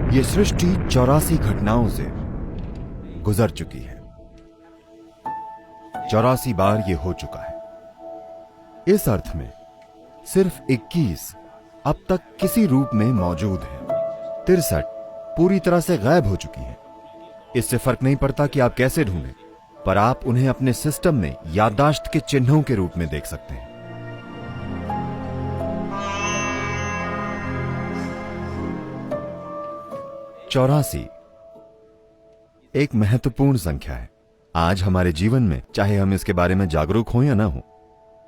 ये सृष्टि 84 घटनाओं से गुजर चुकी है। 84 बार ये हो चुका है। इस अर्थ में सिर्फ 21 अब तक किसी रूप में मौजूद है। 63 पूरी तरह से गायब हो चुकी है। इससे फर्क नहीं पड़ता कि आप कैसे ढूंढें, पर आप उन्हें अपने सिस्टम में याददाश्त के चिन्हों के रूप में देख सकते हैं। 84 एक महत्वपूर्ण संख्या है आज हमारे जीवन में, चाहे हम इसके बारे में जागरूक हों या ना हो।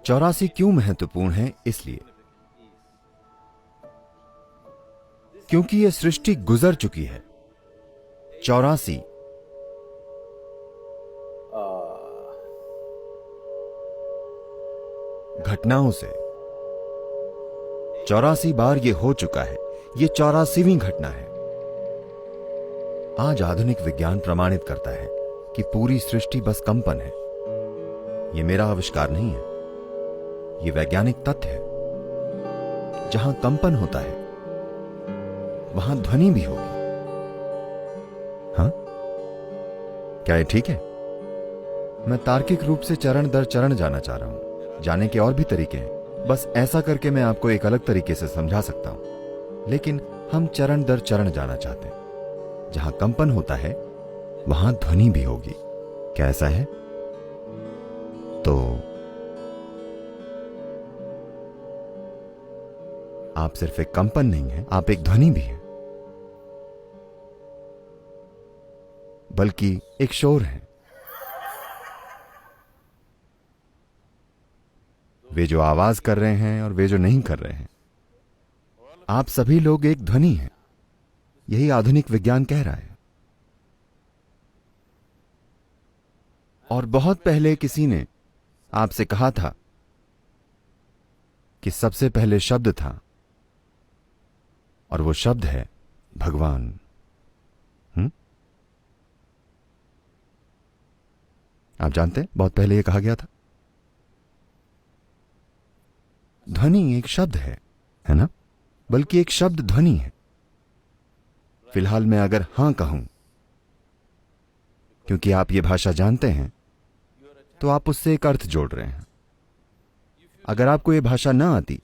84 क्यों महत्वपूर्ण है? इसलिए क्योंकि यह सृष्टि गुजर चुकी है 84 घटनाओं से। 84 बार यह हो चुका है। यह 84वीं घटना है। आज आधुनिक विज्ञान प्रमाणित करता है कि पूरी सृष्टि बस कंपन है। यह मेरा आविष्कार नहीं है, यह वैज्ञानिक तथ्य है। जहां कंपन होता है वहां ध्वनि भी होगी। हाँ, क्या यह ठीक है? मैं तार्किक रूप से चरण दर चरण जाना चाह रहा हूं। जाने के और भी तरीके हैं, बस ऐसा करके मैं आपको एक अलग तरीके से समझा सकता हूं, लेकिन हम चरण दर चरण जाना चाहते हैं। जहां कंपन होता है वहां ध्वनि भी होगी। क्या ऐसा है? तो आप सिर्फ एक कंपन नहीं है, आप एक ध्वनि भी है, बल्कि एक शोर है। वे जो आवाज कर रहे हैं और वे जो नहीं कर रहे हैं, आप सभी लोग एक ध्वनि हैं। यही आधुनिक विज्ञान कह रहा है। और बहुत पहले किसी ने आपसे कहा था कि सबसे पहले शब्द था, और वो शब्द है भगवान। आप जानते हैं बहुत पहले ये कहा गया था। ध्वनि एक शब्द है ना? बल्कि एक शब्द ध्वनि है। फिलहाल मैं अगर हां कहूं, क्योंकि आप ये भाषा जानते हैं, तो आप उससे एक अर्थ जोड़ रहे हैं। अगर आपको ये भाषा ना आती,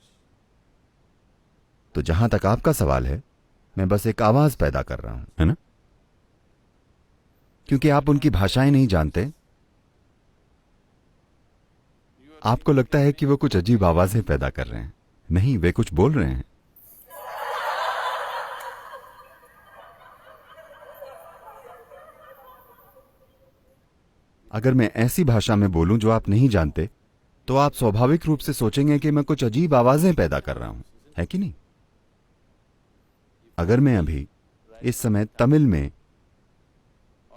तो जहां तक आपका सवाल है, मैं बस एक आवाज पैदा कर रहा हूं, है ना? क्योंकि आप उनकी भाषाएं नहीं जानते, आपको लगता है कि वो कुछ अजीब आवाजें पैदा कर रहे हैं। नहीं, वे कुछ बोल रहे हैं। अगर मैं ऐसी भाषा में बोलूं जो आप नहीं जानते, तो आप स्वाभाविक रूप से सोचेंगे कि मैं कुछ अजीब आवाजें पैदा कर रहा हूं, है कि नहीं? अगर मैं अभी इस समय तमिल में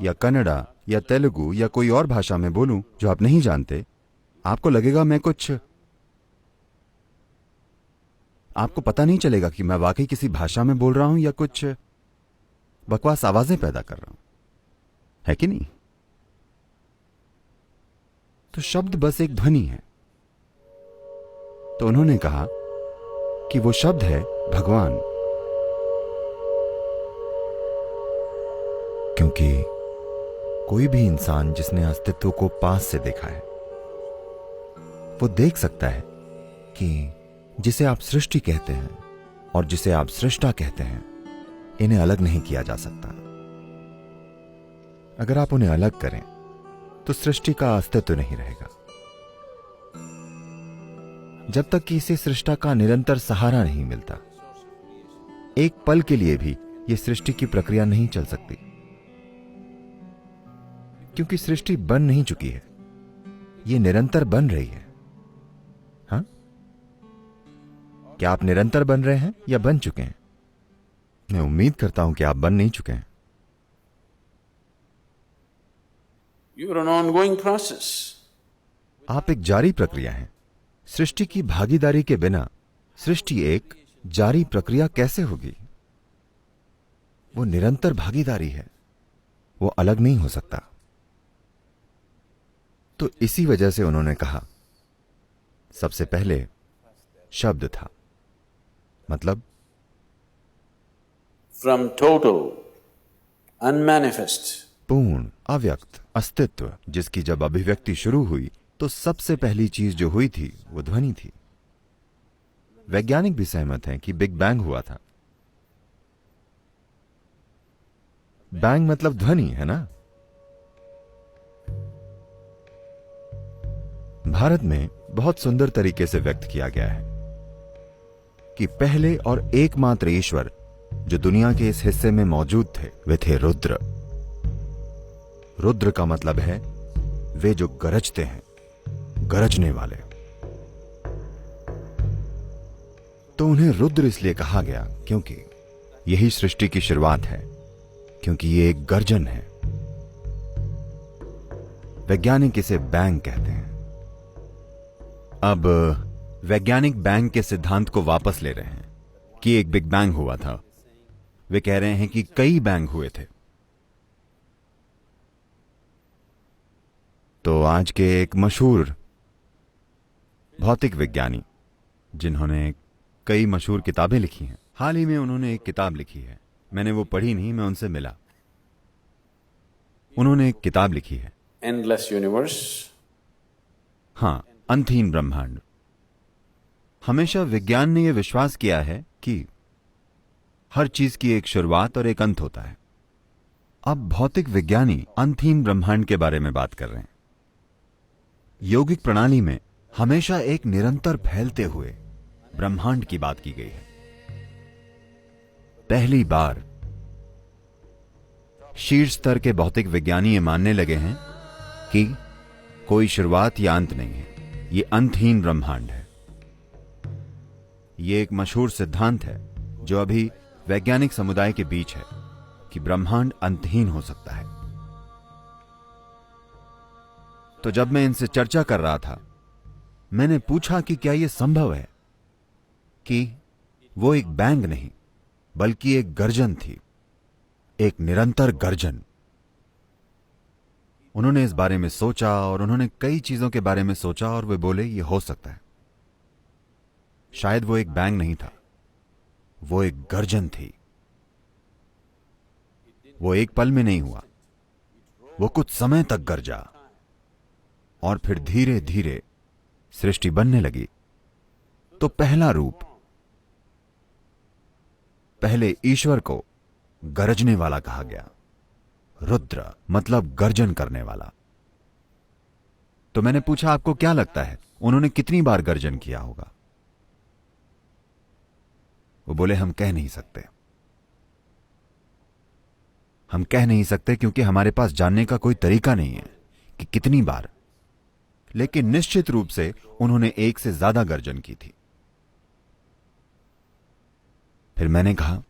या कन्नड़ा या तेलुगु या कोई और भाषा में बोलूं जो आप नहीं जानते, आपको लगेगा मैं कुछ, आपको पता नहीं चलेगा कि मैं वाकई किसी भाषा में बोल रहा हूं या कुछ बकवास आवाजें पैदा कर रहा हूं, है कि नहीं? तो शब्द बस एक ध्वनि है। तो उन्होंने कहा कि वो शब्द है भगवान, क्योंकि कोई भी इंसान जिसने अस्तित्व को पास से देखा है, वो देख सकता है कि जिसे आप सृष्टि कहते हैं और जिसे आप सृष्टा कहते हैं, इन्हें अलग नहीं किया जा सकता। अगर आप उन्हें अलग करें तो सृष्टि का अस्तित्व नहीं रहेगा। जब तक कि इसे सृष्टा का निरंतर सहारा नहीं मिलता, एक पल के लिए भी यह सृष्टि की प्रक्रिया नहीं चल सकती, क्योंकि सृष्टि बन नहीं चुकी है, यह निरंतर बन रही है। हाँ, क्या आप निरंतर बन रहे हैं या बन चुके हैं? मैं उम्मीद करता हूं कि आप बन नहीं चुके हैं। You're an ongoing process. आप एक जारी प्रक्रिया हैं। सृष्टि की भागीदारी के बिना सृष्टि एक जारी प्रक्रिया कैसे होगी? वो निरंतर भागीदारी है, वो अलग नहीं हो सकता। तो इसी वजह से उन्होंने कहा सबसे पहले शब्द था, मतलब from total, unmanifest, पूर्ण अव्यक्त अस्तित्व जिसकी जब अभिव्यक्ति शुरू हुई तो सबसे पहली चीज जो हुई थी वो ध्वनि थी। वैज्ञानिक भी सहमत हैं कि बिग बैंग हुआ था। बैंग मतलब ध्वनि है ना। भारत में बहुत सुंदर तरीके से व्यक्त किया गया है कि पहले और एकमात्र ईश्वर जो दुनिया के इस हिस्से में मौजूद थे वे थे रुद्र। रुद्र का मतलब है वे जो गरजते हैं, गरजने वाले। तो उन्हें रुद्र इसलिए कहा गया क्योंकि यही सृष्टि की शुरुआत है, क्योंकि ये एक गर्जन है। वैज्ञानिक इसे बैंग कहते हैं। अब वैज्ञानिक बैंग के सिद्धांत को वापस ले रहे हैं कि एक बिग बैंग हुआ था। वे कह रहे हैं कि कई बैंग हुए थे। तो आज के एक मशहूर भौतिक विज्ञानी जिन्होंने कई मशहूर किताबें लिखी हैं, हाल ही में उन्होंने एक किताब लिखी है। मैंने वो पढ़ी नहीं, मैं उनसे मिला। उन्होंने एक किताब लिखी है, endless universe. हां, अंतहीन ब्रह्मांड। हमेशा विज्ञान ने यह विश्वास किया है कि हर चीज की एक शुरुआत और एक अंत होता है। अब भौतिक विज्ञानी अंतहीन ब्रह्मांड के बारे में बात कर रहे हैं। यौगिक प्रणाली में हमेशा एक निरंतर फैलते हुए ब्रह्मांड की बात की गई है। पहली बार शीर्ष स्तर के भौतिक विज्ञानी ये मानने लगे हैं कि कोई शुरुआत या अंत नहीं है, ये अंतहीन ब्रह्मांड है। ये एक मशहूर सिद्धांत है जो अभी वैज्ञानिक समुदाय के बीच है कि ब्रह्मांड अंतहीन हो सकता है। तो जब मैं इनसे चर्चा कर रहा था, मैंने पूछा कि क्या यह संभव है कि वो एक बैंग नहीं बल्कि एक गर्जन थी, एक निरंतर गर्जन। उन्होंने इस बारे में सोचा और उन्होंने कई चीजों के बारे में सोचा और वे बोले ये हो सकता है। शायद वो एक बैंग नहीं था, वो एक गर्जन थी। वो एक पल में नहीं हुआ, वो कुछ समय तक गरजा और फिर धीरे धीरे सृष्टि बनने लगी। तो पहला रूप, पहले ईश्वर को गरजने वाला कहा गया। रुद्र मतलब गर्जन करने वाला। तो मैंने पूछा आपको क्या लगता है उन्होंने कितनी बार गर्जन किया होगा? वो बोले हम कह नहीं सकते। हम कह नहीं सकते क्योंकि हमारे पास जानने का कोई तरीका नहीं है कि कितनी बार, लेकिन निश्चित रूप से उन्होंने एक से ज्यादा गर्जन की थी। फिर मैंने कहा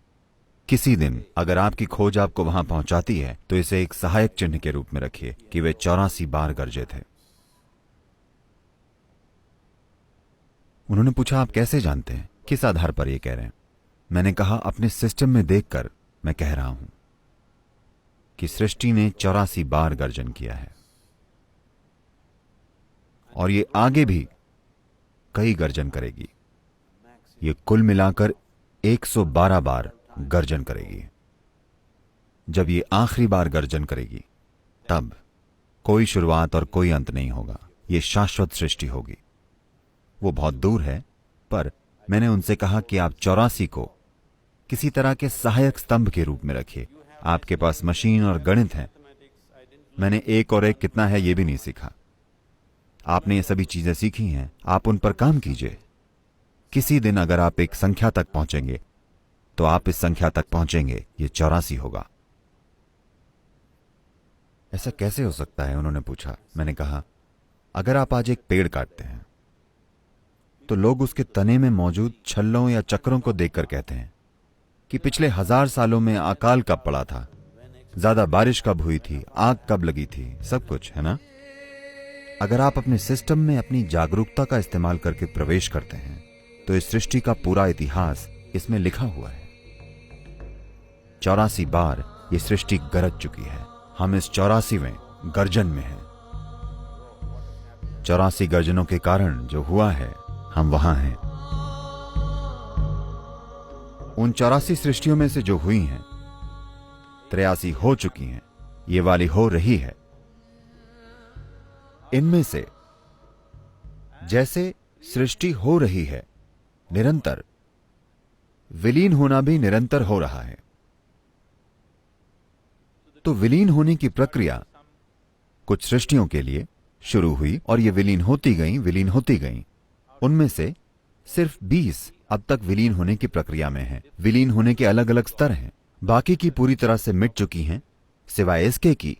किसी दिन अगर आपकी खोज आपको वहां पहुंचाती है तो इसे एक सहायक चिन्ह के रूप में रखिए कि वे 84 बार गरजे थे। उन्होंने पूछा आप कैसे जानते हैं, किस आधार पर यह कह रहे हैं? मैंने कहा अपने सिस्टम में देखकर मैं कह रहा हूं कि सृष्टि ने 84 बार गर्जन किया है और ये आगे भी कई गर्जन करेगी। ये कुल मिलाकर 112 बार गर्जन करेगी। जब ये आखिरी बार गर्जन करेगी तब कोई शुरुआत और कोई अंत नहीं होगा, ये शाश्वत सृष्टि होगी। वो बहुत दूर है, पर मैंने उनसे कहा कि आप 84 को किसी तरह के सहायक स्तंभ के रूप में रखिए। आपके पास मशीन और गणित है, मैंने एक और एक कितना है यह भी नहीं सीखा। आपने ये सभी चीजें सीखी हैं, आप उन पर काम कीजिए। किसी दिन अगर आप एक संख्या तक पहुंचेंगे तो आप इस संख्या तक पहुंचेंगे, ये 84 होगा। ऐसा कैसे हो सकता है, उन्होंने पूछा। मैंने कहा अगर आप आज एक पेड़ काटते हैं तो लोग उसके तने में मौजूद छल्लों या चक्रों को देखकर कहते हैं कि पिछले 1000 सालों में अकाल कब पड़ा था, ज्यादा बारिश कब हुई थी, आग कब लगी थी, सब कुछ है ना। अगर आप अपने सिस्टम में अपनी जागरूकता का इस्तेमाल करके प्रवेश करते हैं तो इस सृष्टि का पूरा इतिहास इसमें लिखा हुआ है। 84 बार ये सृष्टि गरज चुकी है। हम इस 84वें गर्जन में हैं। 84 गर्जनों के कारण जो हुआ है, हम वहां हैं। उन 84 सृष्टियों में से जो हुई हैं, 83 हो चुकी हैं, ये वाली हो रही है। इनमें से जैसे सृष्टि हो रही है निरंतर, विलीन होना भी निरंतर हो रहा है। तो विलीन होने की प्रक्रिया कुछ सृष्टियों के लिए शुरू हुई और ये विलीन होती गईं। उनमें से सिर्फ 20 अब तक विलीन होने की प्रक्रिया में हैं। विलीन होने के अलग अलग स्तर हैं। बाकी की पूरी तरह से मिट चुकी हैं, सिवाय इसके कि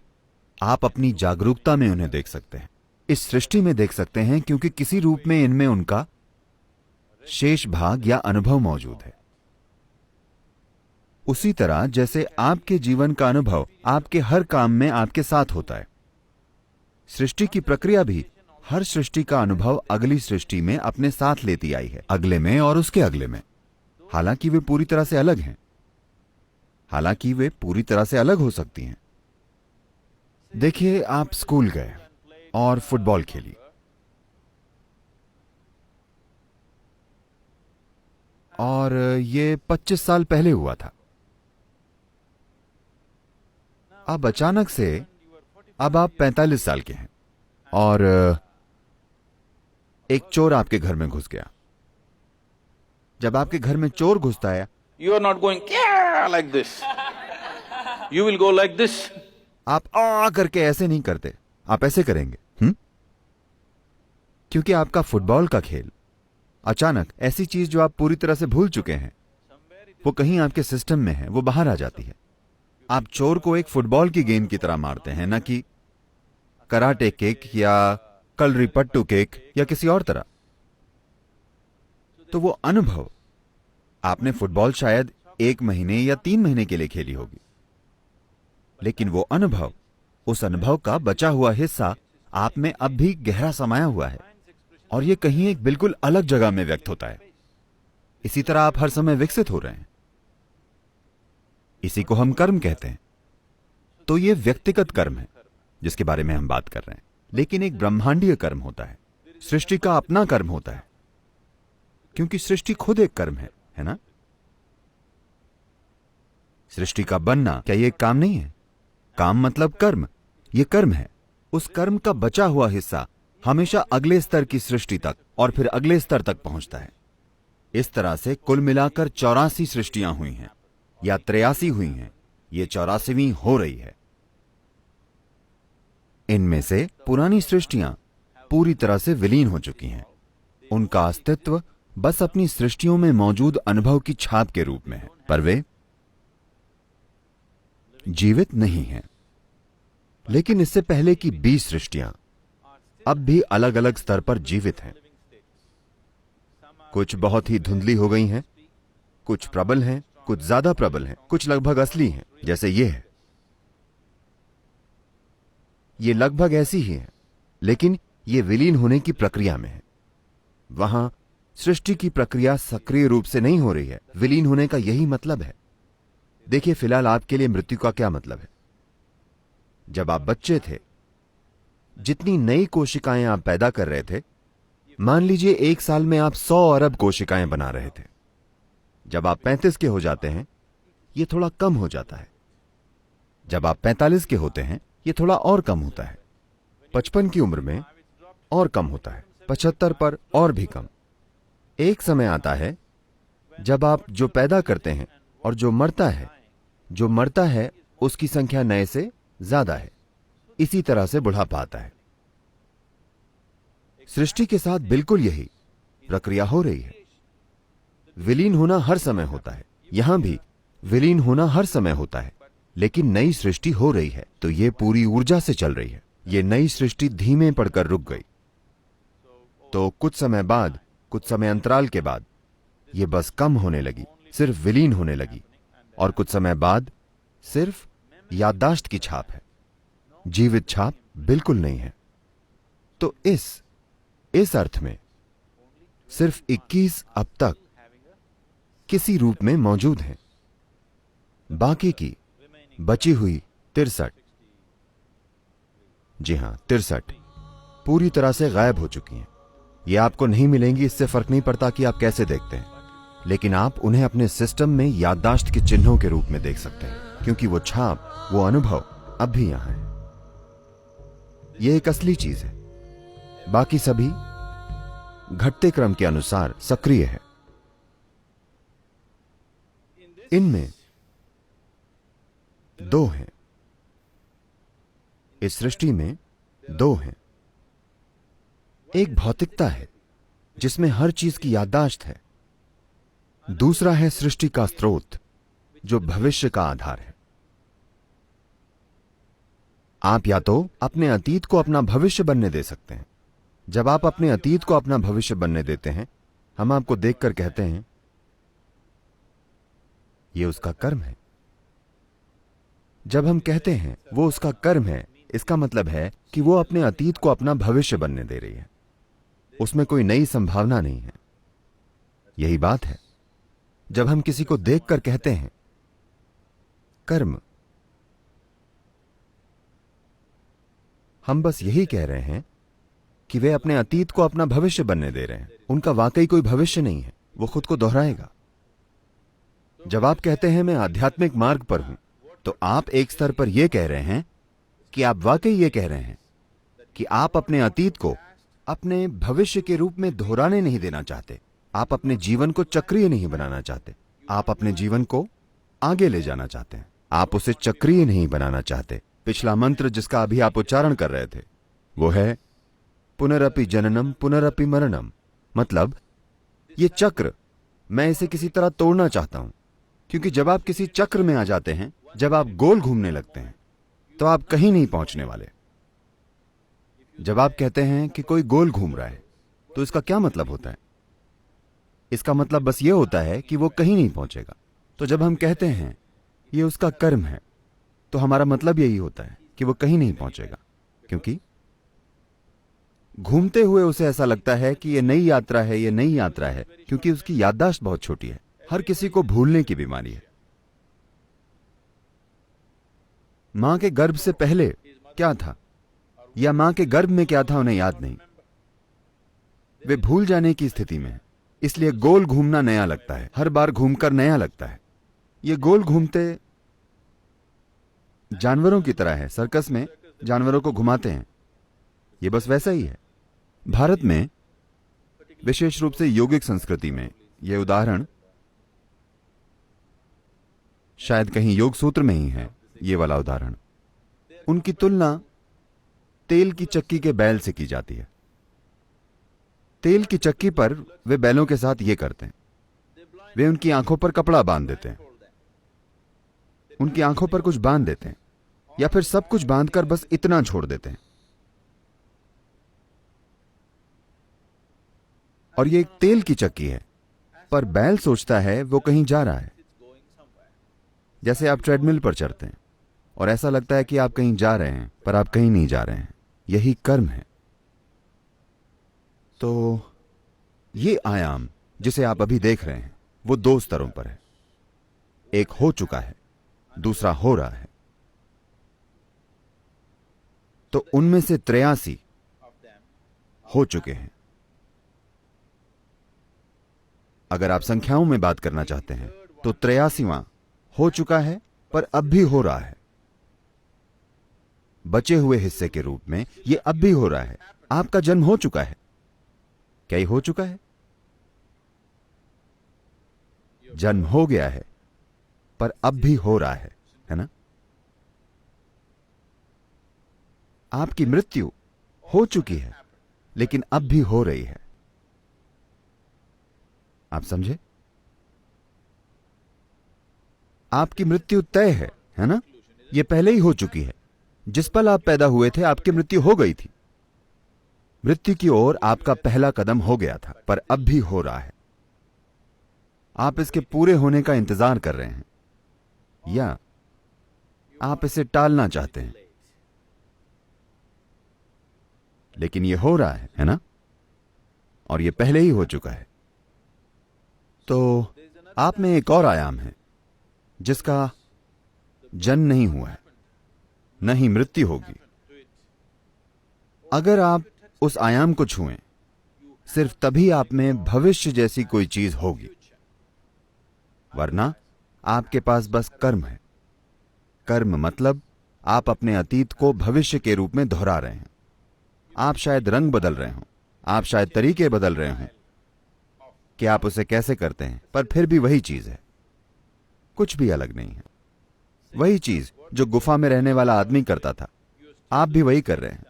आप अपनी जागरूकता में उन्हें देख सकते हैं, इस सृष्टि में देख सकते हैं, क्योंकि किसी रूप में इनमें उनका शेष भाग या अनुभव मौजूद है। उसी तरह जैसे आपके जीवन का अनुभव आपके हर काम में आपके साथ होता है, सृष्टि की प्रक्रिया भी हर सृष्टि का अनुभव अगली सृष्टि में अपने साथ लेती आई है, अगले में और उसके अगले में। हालांकि वे पूरी तरह से अलग हैं, हालांकि वे पूरी तरह से अलग हो सकती हैं। देखिए, आप स्कूल गए और फुटबॉल खेली, और ये 25 साल पहले हुआ था। अब अचानक से अब आप 45 साल के हैं और एक चोर आपके घर में घुस गया। जब आपके घर में चोर घुसता है, You are not going "Yeah," like this. You will go like this. आप आ करके ऐसे नहीं करते, आप ऐसे करेंगे। क्योंकि आपका फुटबॉल का खेल अचानक ऐसी चीज जो आप पूरी तरह से भूल चुके हैं, वो कहीं आपके सिस्टम में है, वो बाहर आ जाती है। आप चोर को एक फुटबॉल की गेंद की तरह मारते हैं, न कि कराटे किक या कलरीपट्टू किक या किसी और तरह। तो वो अनुभव आपने फुटबॉल शायद 1 महीने या 3 महीने के लिए खेली होगी, लेकिन वो अनुभव, उस अनुभव का बचा हुआ हिस्सा आप में अब भी गहरा समाया हुआ है और ये कहीं एक बिल्कुल अलग जगह में व्यक्त होता है। इसी तरह आप हर समय विकसित हो रहे हैं। इसी को हम कर्म कहते हैं। तो ये व्यक्तिगत कर्म है जिसके बारे में हम बात कर रहे हैं, लेकिन एक ब्रह्मांडीय कर्म होता है। सृष्टि का अपना कर्म होता है, क्योंकि सृष्टि खुद एक कर्म है ना? सृष्टि का बनना क्या ये एक काम नहीं है? काम मतलब कर्म, ये कर्म है। उस कर्म का बचा हुआ हिस्सा हमेशा अगले स्तर की सृष्टि तक और फिर अगले स्तर तक पहुंचता है। इस तरह से कुल मिलाकर 84 सृष्टियां हुई हैं या 83 हुई हैं। ये 84वीं हो रही है। इनमें से पुरानी सृष्टियां पूरी तरह से विलीन हो चुकी हैं। उनका अस्तित्व बस अपनी सृष्टियों में मौजूद अनुभव की छाप के रूप में है, पर वे जीवित नहीं हैं। लेकिन इससे पहले की 20 सृष्टियां अब भी अलग अलग स्तर पर जीवित हैं। कुछ बहुत ही धुंधली हो गई हैं, कुछ प्रबल हैं, कुछ ज्यादा प्रबल हैं, कुछ लगभग असली हैं, जैसे ये है। ये लगभग ऐसी ही है, लेकिन ये विलीन होने की प्रक्रिया में है। वहां सृष्टि की प्रक्रिया सक्रिय रूप से नहीं हो रही है। विलीन होने का यही मतलब है। देखिए, फिलहाल आपके लिए मृत्यु का क्या मतलब है? जब आप बच्चे थे, जितनी नई कोशिकाएं आप पैदा कर रहे थे, मान लीजिए 1 साल में आप 100 अरब कोशिकाएं बना रहे थे। जब आप 35 के हो जाते हैं, यह थोड़ा कम हो जाता है। जब आप 45 के होते हैं, यह थोड़ा और कम होता है। 55 की उम्र में और कम होता है, 75 पर और भी कम। एक समय आता है जब आप जो पैदा करते हैं और जो मरता है उसकी संख्या नए से ज्यादा है। इसी तरह से बुढ़ापा आता है। सृष्टि के साथ बिल्कुल यही प्रक्रिया हो रही है। विलीन होना हर समय होता है, यहां भी विलीन होना हर समय होता है, लेकिन नई सृष्टि हो रही है तो यह पूरी ऊर्जा से चल रही है। यह नई सृष्टि धीमे पड़कर रुक गई, तो कुछ समय अंतराल के बाद यह बस कम होने लगी, सिर्फ विलीन होने लगी, और कुछ समय बाद सिर्फ याददाश्त की छाप है, जीवित छाप बिल्कुल नहीं है। तो इस अर्थ में सिर्फ 21 अब तक किसी रूप में मौजूद हैं। बाकी की बची हुई 63, जी हां 63 पूरी तरह से गायब हो चुकी हैं। ये आपको नहीं मिलेंगी, इससे फर्क नहीं पड़ता कि आप कैसे देखते हैं। लेकिन आप उन्हें अपने सिस्टम में याददाश्त के चिन्हों के रूप में देख सकते हैं, क्योंकि वो छाप, वो अनुभव अब भी यहां है। ये एक असली चीज है। बाकी सभी घटते क्रम के अनुसार सक्रिय है। इनमें दो हैं, इस सृष्टि में दो हैं। एक भौतिकता है जिसमें हर चीज की याददाश्त है, दूसरा है सृष्टि का स्रोत जो भविष्य का आधार है। आप या तो अपने अतीत को अपना भविष्य बनने दे सकते हैं। जब आप अपने अतीत को अपना भविष्य बनने देते हैं, हम आपको देखकर कहते हैं यह उसका कर्म है। जब हम कहते हैं वो उसका कर्म है, इसका मतलब है कि वो अपने अतीत को अपना भविष्य बनने दे रही है। उसमें कोई नई संभावना नहीं है। यही बात है जब हम किसी को देखकर कहते हैं कर्म। हम बस यही कह रहे हैं कि वे अपने अतीत को अपना भविष्य बनने दे रहे हैं। उनका वाकई कोई भविष्य नहीं है, वो खुद को दोहराएगा। जब आप कहते हैं मैं आध्यात्मिक मार्ग पर हूं, तो आप एक स्तर पर यह कह रहे हैं कि आप वाकई ये कह रहे हैं कि आप अपने अतीत को अपने भविष्य के रूप में दोहराने नहीं देना चाहते। आप अपने जीवन को चक्रीय नहीं बनाना चाहते। आप अपने जीवन को आगे ले जाना चाहते हैं। आप उसे चक्रीय नहीं बनाना चाहते। पिछला मंत्र जिसका अभी आप उच्चारण कर रहे थे वो है पुनरपि जननम पुनरपि मरणम। मतलब ये चक्र, मैं इसे किसी तरह तोड़ना चाहता हूं, क्योंकि जब आप किसी चक्र में आ जाते हैं, जब आप गोल घूमने लगते हैं, तो आप कहीं नहीं पहुंचने वाले। जब आप कहते हैं कि कोई गोल घूम रहा है, तो इसका क्या मतलब होता है? इसका मतलब बस यह होता है कि वो कहीं नहीं पहुंचेगा। तो जब हम कहते हैं ये उसका कर्म है, तो हमारा मतलब यही होता है कि वो कहीं नहीं पहुंचेगा, क्योंकि घूमते हुए उसे ऐसा लगता है कि ये नई यात्रा है, ये नई यात्रा है, क्योंकि उसकी याददाश्त बहुत छोटी है। हर किसी को भूलने की बीमारी है। मां के गर्भ से पहले क्या था या मां के गर्भ में क्या था उन्हें याद नहीं। वे भूल जाने की स्थिति में है। इसलिए गोल घूमना नया लगता है, हर बार घूमकर नया लगता है। ये गोल घूमते जानवरों की तरह है। सर्कस में जानवरों को घुमाते हैं, ये बस वैसा ही है। भारत में विशेष रूप से योगिक संस्कृति में यह उदाहरण शायद कहीं योग सूत्र में ही है। ये वाला उदाहरण, उनकी तुलना तेल की चक्की के बैल से की जाती है। तेल की चक्की पर वे बैलों के साथ ये करते हैं, वे उनकी आंखों पर कपड़ा बांध देते हैं, उनकी आंखों पर कुछ बांध देते हैं, या फिर सब कुछ बांधकर बस इतना छोड़ देते हैं। और ये एक तेल की चक्की है, पर बैल सोचता है वो कहीं जा रहा है। जैसे आप ट्रेडमिल पर चढ़ते हैं और ऐसा लगता है कि आप कहीं जा रहे हैं, पर आप कहीं नहीं जा रहे हैं। यही कर्म है। तो ये आयाम जिसे आप अभी देख रहे हैं वो दो स्तरों पर है। एक हो चुका है, दूसरा हो रहा है। तो उनमें से 83 हो चुके हैं। अगर आप संख्याओं में बात करना चाहते हैं तो 83वां हो चुका है, पर अब भी हो रहा है। बचे हुए हिस्से के रूप में यह अब भी हो रहा है। आपका जन्म हो चुका है। क्या ये हो चुका है? जन्म हो गया है, पर अब भी हो रहा है ना? आपकी मृत्यु हो चुकी है, लेकिन अब भी हो रही है। आप समझे? आपकी मृत्यु तय है ना? यह पहले ही हो चुकी है। जिस पल आप पैदा हुए थे आपकी मृत्यु हो गई थी। मृत्यु की ओर आपका पहला कदम हो गया था, पर अब भी हो रहा है। आप इसके पूरे होने का इंतजार कर रहे हैं, या आप इसे टालना चाहते हैं, लेकिन यह हो रहा है ना? और यह पहले ही हो चुका है। तो आप में एक और आयाम है जिसका जन्म नहीं हुआ है, न ही मृत्यु होगी। अगर आप उस आयाम को छुएं, सिर्फ तभी आप में भविष्य जैसी कोई चीज होगी। वरना आपके पास बस कर्म है। कर्म मतलब आप अपने अतीत को भविष्य के रूप में दोहरा रहे हैं। आप शायद रंग बदल रहे हो, आप शायद तरीके बदल रहे हो कि आप उसे कैसे करते हैं, पर फिर भी वही चीज है, कुछ भी अलग नहीं है। वही चीज जो गुफा में रहने वाला आदमी करता था, आप भी वही कर रहे हैं।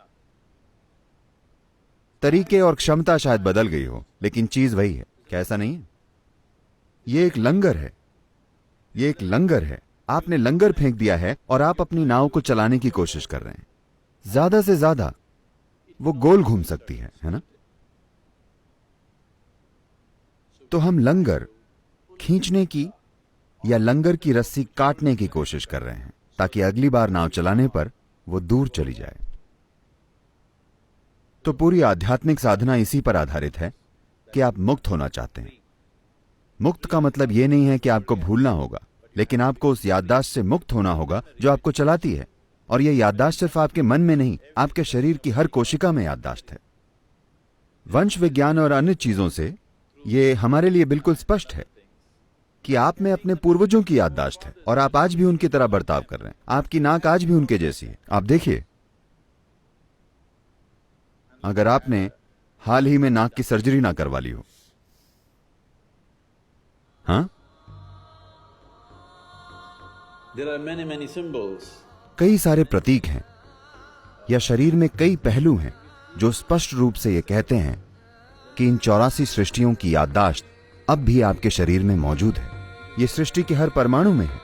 तरीके और क्षमता शायद बदल गई हो, लेकिन चीज वही है। क्या ऐसा नहीं है? ये एक लंगर है, ये एक लंगर है। आपने लंगर फेंक दिया है और आप अपनी नाव को चलाने की कोशिश कर रहे हैं। ज्यादा से ज्यादा वो गोल घूम सकती है ना? तो हम लंगर खींचने की या लंगर की रस्सी काटने की कोशिश कर रहे हैं, ताकि अगली बार नाव चलाने पर वो दूर चली जाए। तो पूरी आध्यात्मिक साधना इसी पर आधारित है कि आप मुक्त होना चाहते हैं। मुक्त का मतलब यह नहीं है कि आपको भूलना होगा, लेकिन आपको उस याददाश्त से मुक्त होना होगा जो आपको चलाती है। और यह याददाश्त सिर्फ आपके मन में नहीं, आपके शरीर की हर कोशिका में याददाश्त है। वंश विज्ञान और अन्य चीजों से यह हमारे लिए बिल्कुल स्पष्ट है कि आप में अपने पूर्वजों की याददाश्त है और आप आज भी उनकी तरह बर्ताव कर रहे हैं। आपकी नाक आज भी उनके जैसी है। आप देखिए, अगर आपने हाल ही में नाक की सर्जरी ना करवा ली हो, हाँ, There are many symbols. कई सारे प्रतीक हैं या शरीर में कई पहलू हैं जो स्पष्ट रूप से ये कहते हैं कि इन 84 सृष्टियों की याददाश्त अब भी आपके शरीर में मौजूद है। ये सृष्टि के हर परमाणु में है।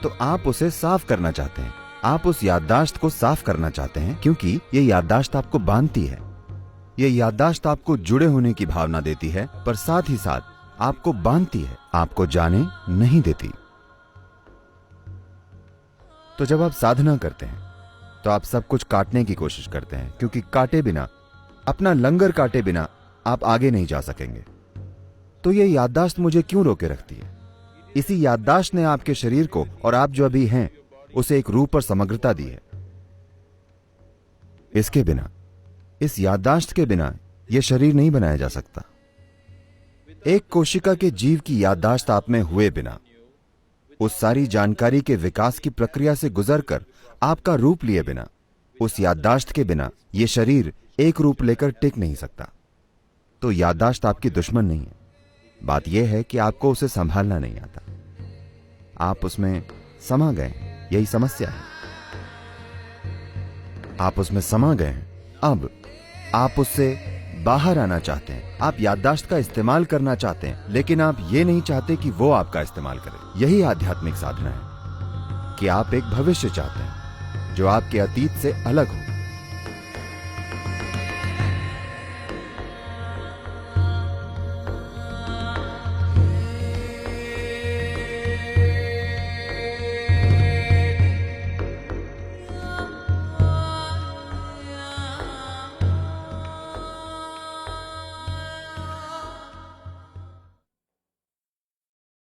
तो आप उसे साफ करना चाहते हैं, आप उस याददाश्त को साफ करना चाहते हैं, क्योंकि ये याददाश्त आपको बांधती है। ये याददाश्त आपको जुड़े होने की भावना देती है, पर साथ ही साथ आपको बांधती है, आपको जाने नहीं देती। तो जब आप साधना करते हैं तो आप सब कुछ काटने की कोशिश करते हैं, क्योंकि काटे बिना, अपना लंगर काटे बिना आप आगे नहीं जा सकेंगे। तो ये याददाश्त मुझे क्यों रोके रखती है? इसी याददाश्त ने आपके शरीर को और आप जो अभी हैं उसे एक रूप और समग्रता दी है। इसके बिना, इस याददाश्त के बिना यह शरीर नहीं बनाया जा सकता। एक कोशिका के जीव की याददाश्त आप में हुए बिना, उस सारी जानकारी के विकास की प्रक्रिया से गुजरकर आपका रूप लिए बिना, उस याददाश्त के बिना यह शरीर एक रूप लेकर टिक नहीं सकता। तो याददाश्त आपकी दुश्मन नहीं है। बात यह है कि आपको उसे संभालना नहीं आता, आप उसमें समा गए, यही समस्या है। आप उसमें समा गए हैं, अब आप उससे बाहर आना चाहते हैं। आप याददाश्त का इस्तेमाल करना चाहते हैं, लेकिन आप ये नहीं चाहते कि वो आपका इस्तेमाल करे। यही आध्यात्मिक साधना है कि आप एक भविष्य चाहते हैं जो आपके अतीत से अलग हो।